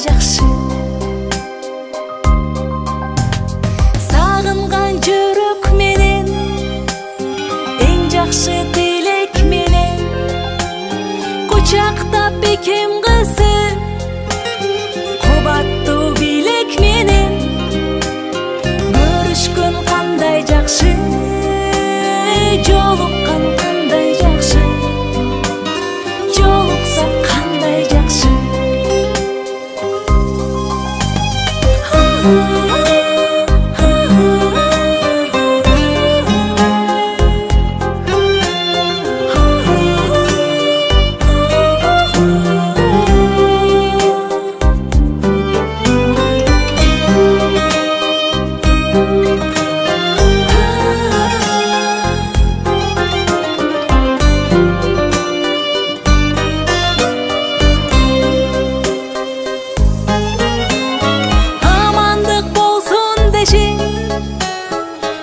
жакшы. Сагынган жүрөк менен, эң жакшы тилек менен, кучактап бекем кызы, кубаттуу билек менен, көрүшкөн кандай жакшы, жолуккан кандай жакшы, жолуксак кандай жакшы.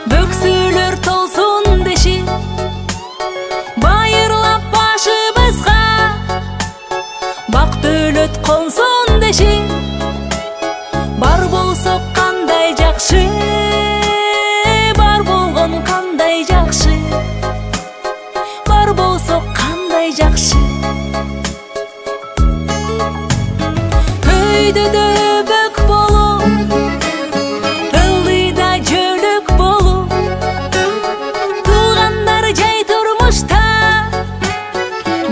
Бөксөлөр толсун деши, байырлап башыбызга, бак дөлөт консун деши, бар болсок кандай жакшы, бар болгон кандай жакшы, бар болсок кандай жакшы. Көйдөдө бөк болуп,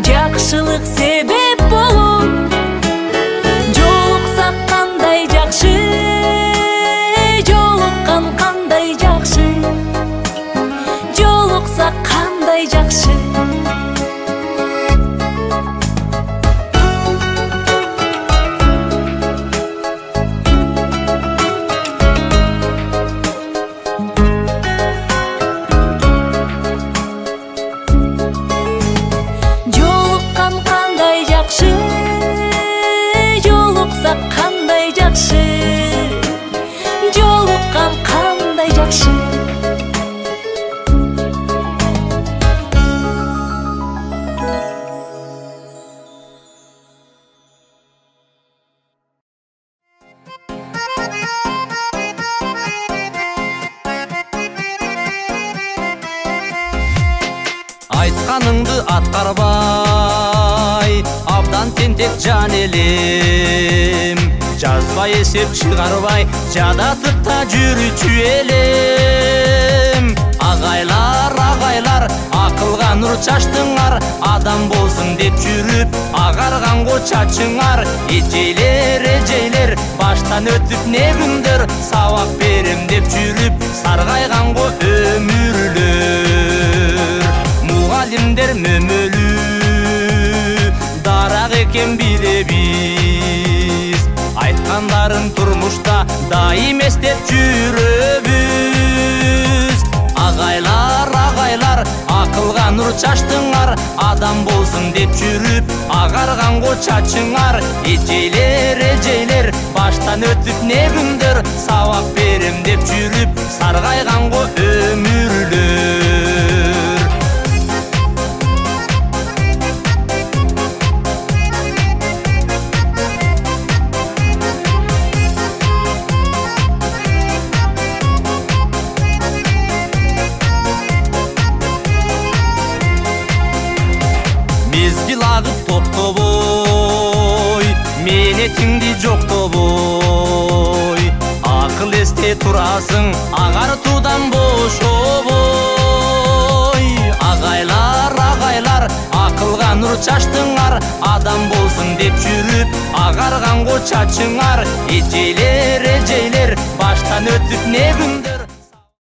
жакшылык себеп болуп, жолуксак кандай жакшы, жолуккан кандай жакшы, жолуксак кандай жакшы. Жолуксак кандай жакшы, жолуккан кандай жакшы. Айтканыңды аткарбай, абдан тентек жан элем, жазбай эсеп чыгарбай, жадатып та жүрүүчү элем. Агайлар, агайлар, акылга нур чачтыңар, адам болсун деп жүрүп, агарганго чачыңар. Эжейлер, эжейлер, баштан өтүп не күндөр, сабак берем деп жүрүп, саргайганго өмүрлөр. Мугалимдер мөмөлүү, дарак экен билебиз, айткандарын турмушта дайым эстеп жүрөбүз. Агайлар, агайлар, акылга нур чачтыңар, адам болсун деп жүрүп, агарганго чачыңар. Эжейлер, эжейлер, баштан өтүп не күндөр, сабак берем деп жүрүп, саргайганго өмүрлөр. Мезгил агып токтобой, менетиңди жоктобой, акыл эсте турасың, агартуудан бошобой. Агайлар, агайлар, акылга нур чачтыңар, адам болсун деп жүрүп, агарганго чачыңар. Эжейлер, эжейлер, баштан өтүп не күндөр.